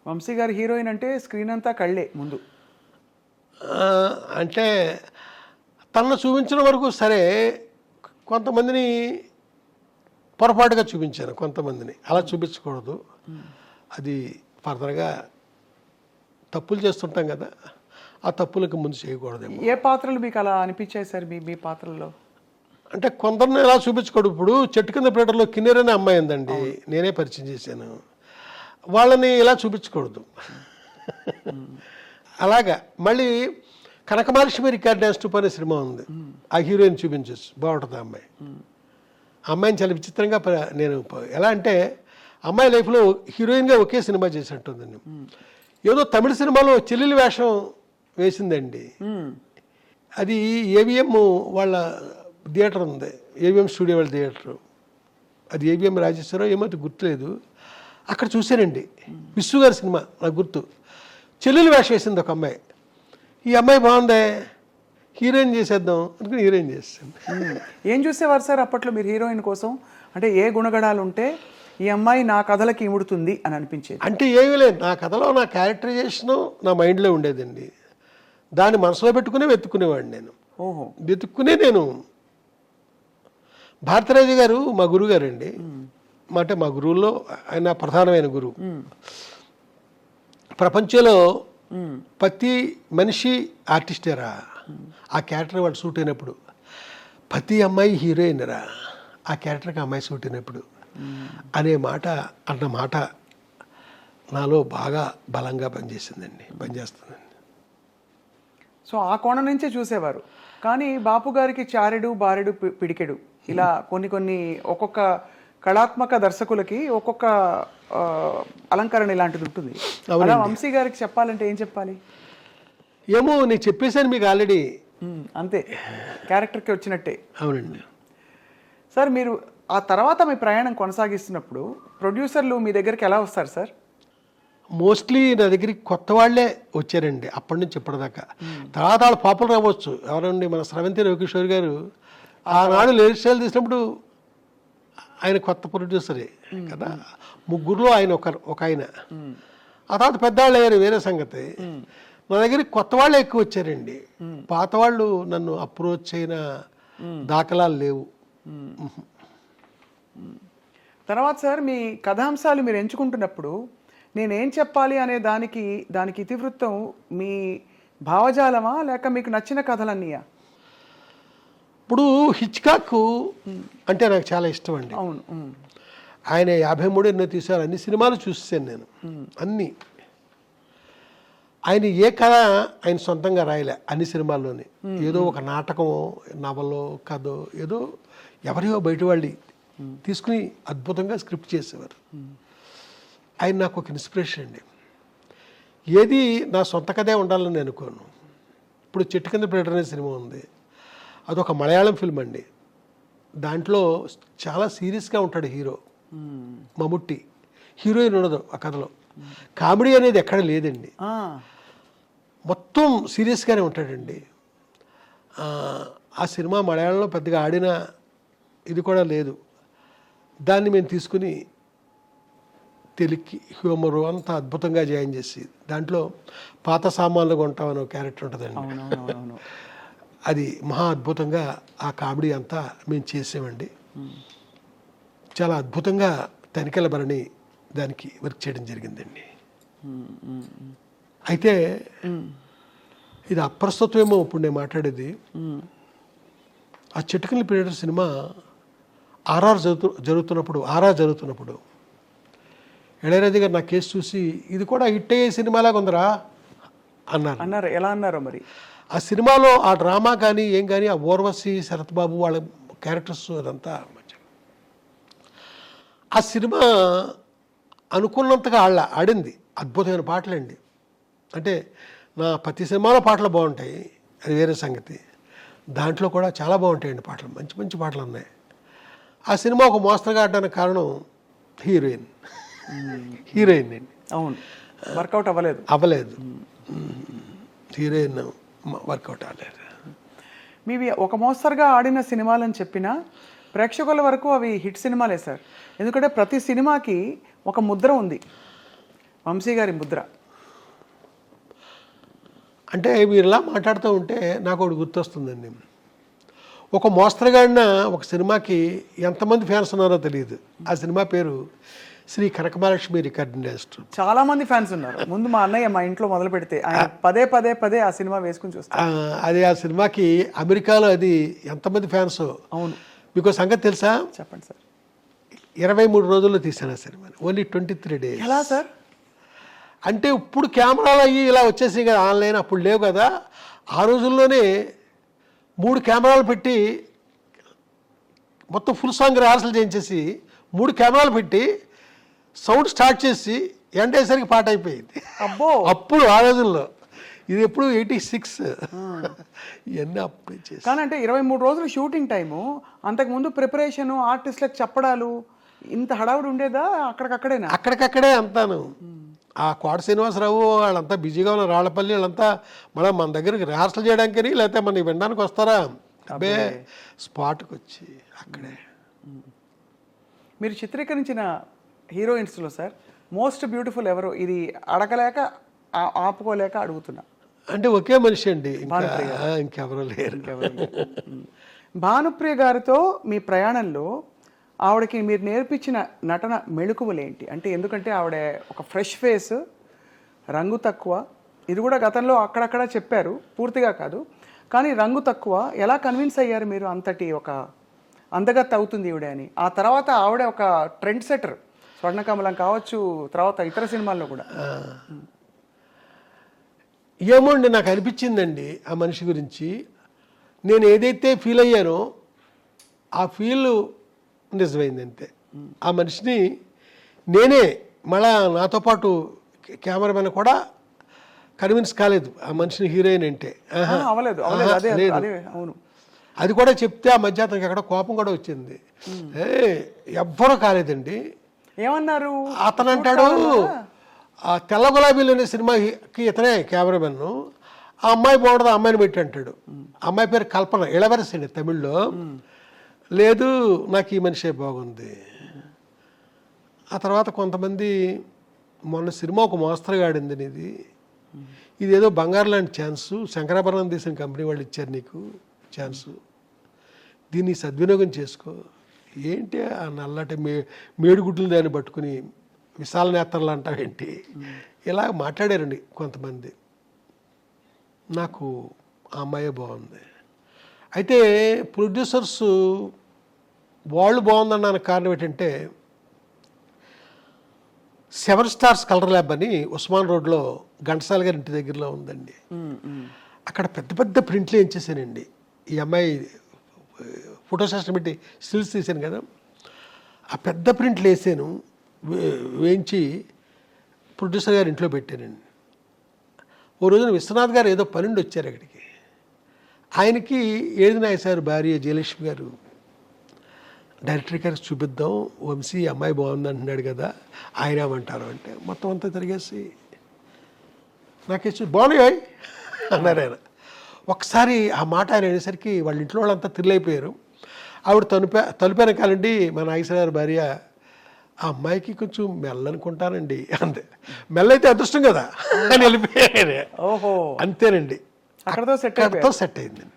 వంశీ గారి హీరోయిన్ అంటే స్క్రీన్ అంతా కళ్ళే ముందు. అంటే తనను చూపించిన వరకు సరే, కొంతమందిని పొరపాటుగా చూపించాను, కొంతమందిని అలా చూపించకూడదు. అది ఫర్దర్గా తప్పులు చేస్తుంటాం కదా, ఆ తప్పులకు ముందు చేయకూడదేమో. ఏ పాత్రలు మీకు అలా అనిపించాయి సార్ మీ పాత్రల్లో? అంటే కొందరిని ఎలా చూపించకూడదు. ఇప్పుడు చెట్టు కింద ప్లేటర్లో కిన్నెర్ అనే అమ్మాయి ఉందండి, నేనే పరిచయం చేశాను. వాళ్ళని ఇలా చూపించకూడదు. అలాగా మళ్ళీ కనకమహాలక్ష్మి రికార్డ్ డ్యాన్స్ టూప్ అనే సినిమా ఉంది, ఆ హీరోయిన్ చూపించచ్చు, బాగుంటుంది ఆ అమ్మాయి. అమ్మాయిని చాలా విచిత్రంగా నేను ఎలా అంటే, అమ్మాయి లైఫ్లో హీరోయిన్గా ఒకే సినిమా చేసినట్టుందండి. ఏదో తమిళ సినిమాలో చెల్లెలి వేషం వేసిందండి. అది ఏవిఎం వాళ్ళ థియేటర్ ఉంది, ఏవిఎం స్టూడియో వాళ్ళ థియేటరు, అది ఏవిఎం రాజేశ్వరరావు ఏమో గుర్తులేదు. అక్కడ చూశానండి, విశ్వ గారి సినిమా నాకు గుర్తు. చెల్లెలి వేషం వేసింది ఒక అమ్మాయి. ఈ అమ్మాయి బాగుందే, హీరోయిన్ చేసేద్దాం అనుకుని హీరోయిన్ చేస్తాను. ఏం చూసేవారు సార్ అప్పట్లో మీరు హీరోయిన్ కోసం? అంటే ఏ గుణగణాలు ఉంటే ఈ అమ్మాయి నా కథలకి ఇముడుతుంది అని అనిపించేది? అంటే ఏమీ లేదు, నా కథలో నా క్యారెక్టరైజేషను నా మైండ్లో ఉండేదండి. దాన్ని మనసులో పెట్టుకునే వెతుక్కునేవాడిని నేను. ఓహో. వెతుక్కునే నేను. భారతరాజు గారు మా గురువు గారండి, అంటే మా గురువుల్లో ఆయన ప్రధానమైన గురువు. ప్రపంచంలో ప్రతి మనిషి ఆర్టిస్టేరా, ఆ క్యారెక్టర్ వాడు సూట్ అయినప్పుడు. ప్రతి అమ్మాయి హీరోయిన్ రా, ఆ క్యారెక్టర్కి అమ్మాయి సూట్ అయినప్పుడు అనే మాట, అన్న మాట నాలో బాగా బలంగా పనిచేస్తుందండి. సో ఆ కోణం నుంచే చూసేవారు. కానీ బాపు గారికి చారెడు బారెడు పిడికెడు ఇలా కొన్ని ఒక్కొక్క కళాత్మక దర్శకులకి ఒక్కొక్క అలంకరణ ఇలాంటిది ఉంటుంది. అలా వంశీ గారికి చెప్పాలంటే ఏం చెప్పాలి? ఏమో నేను చెప్పేశాను మీకు ఆల్రెడీ. అంతే, క్యారెక్టర్కి వచ్చినట్టే. అవునండి సార్, మీరు ఆ తర్వాత మీ ప్రయాణం కొనసాగిస్తున్నప్పుడు ప్రొడ్యూసర్లు మీ దగ్గరికి ఎలా వస్తారు సార్? మోస్ట్లీ నా దగ్గరికి కొత్త వాళ్ళే వచ్చారండి అప్పటి నుంచి ఇప్పటిదాకా. తర్వాత వాళ్ళు పాపులర్ అవ్వచ్చు. ఎవరండి, మన స్రవంతి రవికిషోర్ గారు ఆనాడు లేడీస్ స్టైల్ తీసినప్పుడు ఆయన కొత్త ప్రొడ్యూసరే కదా. ముగ్గురులో ఆయన ఒక ఆయన. ఆ తర్వాత పెద్దవాళ్ళు అయ్యారు, వేరే సంగతి. నా దగ్గరికి కొత్త వాళ్ళే ఎక్కువ వచ్చారండి. పాత వాళ్ళు నన్ను అప్రోచ్ అయిన దాఖలాలు లేవు. తర్వాత సార్, మీ కథాంశాలు మీరు ఎంచుకుంటున్నప్పుడు నేనేం చెప్పాలి అనే దానికి ఇతివృత్తం మీ భావజాలమా లేక మీకు నచ్చిన కథలన్నీయా? ఇప్పుడు హిచ్కాక్ అంటే నాకు చాలా ఇష్టం అండి. అవును. ఆయన 53 ఎన్నో తీశారు, అన్ని సినిమాలు చూసాను నేను, అన్నీ. ఆయన ఏ కథ ఆయన సొంతంగా రాయలే అన్ని సినిమాల్లోని. ఏదో ఒక నాటకమో నవలో కథో ఏదో ఎవరియో బయట వాళ్ళు తీసుకుని అద్భుతంగా స్క్రిప్ట్ చేసేవారు. ఆయన నాకు ఒక ఇన్స్పిరేషన్ అండి. ఏది నా సొంత కథే ఉండాలని నేను అనుకోను. ఇప్పుడు చెట్టు కింద ప్లేటర్ అనే సినిమా ఉంది, అదొక మలయాళం ఫిల్మ్ అండి. దాంట్లో చాలా సీరియస్గా ఉంటాడు హీరో మమ్ముట్టి, హీరోయిన్ ఉండదు ఆ కథలో. కామెడీ అనేది ఎక్కడ లేదండి, మొత్తం సీరియస్గానే ఉంటాడండి. ఆ సినిమా మలయాళంలో పెద్దగా ఆడిన ఇది కూడా లేదు. దాన్ని మేము తీసుకుని తెలుగుకి హ్యూమరు అంతా అద్భుతంగా జాయిన్ చేసి, దాంట్లో పాత సామాన్లు కొంటామని ఒక క్యారెక్టర్ ఉంటుందండి. అది మహా అద్భుతంగా ఆ కామెడీ అంతా మేము చేసామండి. చాలా అద్భుతంగా తనికెల భరణి దానికి వర్క్ చేయడం జరిగిందండి. అయితే ఇది అప్రస్తుతమేమో ఇప్పుడు నేను మాట్లాడేది. ఆ చిటికల పీరియడ్ సినిమా ఆర్ఆర్ జరుగుతున్నప్పుడు ఇళయరాజా గారు నా కేసు చూసి, ఇది కూడా హిట్ అయ్యే సినిమాలాగా ఉందరా అన్నారు. ఎలా అన్నారో మరి. ఆ సినిమాలో ఆ డ్రామా కానీ ఏం కానీ, ఆ ఊర్వశి శరత్ బాబు వాళ్ళ క్యారెక్టర్స్ అదంతా ఆ సినిమా అనుకున్నంతగా ఆడింది. అద్భుతమైన పాటలండి. అంటే నా ప్రతి సినిమాలో పాటలు బాగుంటాయి, అది వేరే సంగతి. దాంట్లో కూడా చాలా బాగుంటాయండి పాటలు, మంచి మంచి పాటలు ఉన్నాయి. ఆ సినిమా ఒక మోస్తరుగా ఆడడానికి కారణం హీరోయిన్ అండి. అవును, వర్కౌట్ అవ్వలేదు. హీరోయిన్ వర్కౌట్ అవ్వలేదు. మీవి ఒక మోస్తరుగా ఆడిన సినిమాలని చెప్పినా ప్రేక్షకుల వరకు అవి హిట్ సినిమాలే సార్. ఎందుకంటే ప్రతి సినిమాకి ఒక ముద్ర ఉంది. వంశీ గారి ముద్ర. అంటే మీరు ఇలా మాట్లాడుతూ ఉంటే నాకు ఒకటి గుర్తొస్తుందండి. ఒక మోస్తరుగాడిన ఒక సినిమాకి ఎంతమంది ఫ్యాన్స్ ఉన్నారో తెలియదు. ఆ సినిమా పేరు శ్రీ కనకమహాలక్ష్మి రికార్డింగ్ ఇన్స్టిట్యూట్. చాలా మంది ఫ్యాన్స్ ఉన్నారు. ముందు మా అన్నయ్య మా ఇంట్లో మొదలు పెడితే ఆయన పదే పదే పదే ఆ సినిమా వేసుకుని చూస్తారు. అది ఆ సినిమాకి అమెరికాలో అది ఎంతమంది ఫ్యాన్స్. అవును, మీకు సంగతి తెలుసా? చెప్పండి సార్. 23 రోజుల్లో తీశాను ఆ సినిమాని. Only 23 days. ఎలా సార్? అంటే ఇప్పుడు కెమెరాలు అయ్యి ఇలా వచ్చేసి కదా ఆన్లైన్, అప్పుడు లేవు కదా. ఆ రోజుల్లోనే 3 కెమెరాలు పెట్టి మొత్తం ఫుల్ సాంగ్ రిహార్సల్ చేయించేసి 3 కెమెరాలు పెట్టి సౌండ్ స్టార్ట్ చేసి ఎండ్ అయ్యేసరికి పాట అయిపోయింది. అబ్బో, అప్పుడు ఆ రోజుల్లో. ఇది ఎప్పుడు 86 ఇవన్నీ అప్పుడే చేసి. కానీ అంటే 23 రోజులు షూటింగ్ టైము, అంతకుముందు ప్రిపరేషన్, ఆర్టిస్టులకు చెప్పడాలు, ఇంత హడావుడి ఉండేదా? అక్కడికక్కడేనా? అక్కడికక్కడే అంతాను. ఆ కోట శ్రీనివాసరావు వాళ్ళంతా బిజీగా ఉన్న రాళ్ళపల్లి వాళ్ళంతా మళ్ళీ మన దగ్గరికి రిహార్సల్ చేయడానికి లేకపోతే మనకి వినడానికి వస్తారా? అబ్బే, స్పాట్కి వచ్చి అక్కడే. మీరు చిత్రీకరించిన హీరోయిన్స్లో సార్ మోస్ట్ బ్యూటిఫుల్ ఎవరు? ఇది అడగలేక ఆపుకోలేక అడుగుతున్నా. అంటే ఒకే మనిషి అండి, ఇంకెవరూ లేరు. భానుప్రియ గారితో మీ ప్రయాణంలో ఆవిడకి మీరు నేర్పించిన నటన మెళుకువలేంటి? అంటే ఎందుకంటే ఆవిడ ఒక ఫ్రెష్ ఫేస్, రంగు తక్కువ. ఇది కూడా గతంలో అక్కడక్కడ చెప్పారు, పూర్తిగా కాదు. కానీ రంగు తక్కువ. ఎలా కన్విన్స్ అయ్యారు మీరు అంతటి ఒక అందగత్తె అవుతుంది ఈవిడ అని? ఆ తర్వాత ఆవిడ ఒక ట్రెండ్ సెటర్, స్వర్ణకమలం కావచ్చు, తర్వాత ఇతర సినిమాల్లో కూడా. ఏమో అండి, నాకు అనిపించిందండి ఆ మనిషి గురించి. నేను ఏదైతే ఫీల్ అయ్యానో ఆ ఫీల్ నిజమైంది అంతే. ఆ మనిషిని నేనే మళ్ళా నాతో పాటు కెమెరామెన్ కూడా కన్విన్స్ కాలేదు ఆ మనిషిని హీరోయిన్ అంటే. అవును, అది కూడా చెప్తే ఆ మధ్య అతనికి ఎక్కడ కోపం కూడా వచ్చింది. ఎవ్వరూ కాలేదండి. ఏమన్నారు? అతను అంటాడు, ఆ తెల్ల గులాబీలు అనే సినిమాకి ఇతనే కెమెరామెన్, ఆ అమ్మాయి బాగుంటుంది, ఆ అమ్మాయిని పెట్టి అంటాడు. అమ్మాయి పేరు కల్పన, ఇళవరసి అండి తమిళ్లో. లేదు, నాకు ఈ మనిషే బాగుంది. ఆ తర్వాత కొంతమంది మొన్న సినిమా ఒక మోస్తరుగా ఆడింది, ఇది ఏదో బంగారు లాంటి ఛాన్సు, శంకరాభరణం తీసిన కంపెనీ వాళ్ళు ఇచ్చారు నీకు ఛాన్సు, దీన్ని సద్వినియోగం చేసుకో. ఏంటి ఆ నల్లటి మేడుగుడ్లు దాన్ని పట్టుకుని విశాల నేత్రలు అంటావేంటి? ఇలా మాట్లాడారండి కొంతమంది. నాకు ఆ అమ్మాయే బాగుంది. అయితే ప్రొడ్యూసర్స్ వాళ్ళు బాగుందన్నానికి కారణం ఏంటంటే, 7 స్టార్స్ కలర్ ల్యాబ్ అని ఉస్మాన్ రోడ్లో ఘంటసాల గారి ఇంటి దగ్గరలో ఉందండి. అక్కడ పెద్ద పెద్ద ప్రింట్లు వేయించేసానండి. ఈ అమ్మాయి ఫోటో సెషన్ పెట్టి స్టిల్స్ తీసాను కదా, ఆ పెద్ద ప్రింట్లు వేసాను, వేయించి ప్రొడ్యూసర్ గారి ఇంట్లో పెట్టానండి. ఓ రోజున విశ్వనాథ్ గారు ఏదో పనుండి వచ్చారు అక్కడికి. ఆయనకి ఏది నాయసారు భార్య జయలక్ష్మి గారు, డైరెక్టర్ గారికి చూపిద్దాం, వంశీ అమ్మాయి బాగుంది అంటున్నాడు కదా, ఆయన ఏమంటారు అంటే మొత్తం అంతా తిరిగేసి నాకేసి బాగున్నాయి అన్నారు ఆయన. ఒకసారి ఆ మాట ఆయన అనేసరికి వాళ్ళ ఇంట్లో వాళ్ళంతా థ్రిల్ ఆవిడ తలుపు వెనకాలండి మన నాగేశ్వరరావు భార్య, ఆ అమ్మాయికి కొంచెం మెల్లనుకుంటానండి అంతే. మెల్లైతే అదృష్టం కదా అని వెళ్ళిపోయారు. ఓహో, అంతేనండి, అక్కడతో సెట్ సెట్ అయిందండి.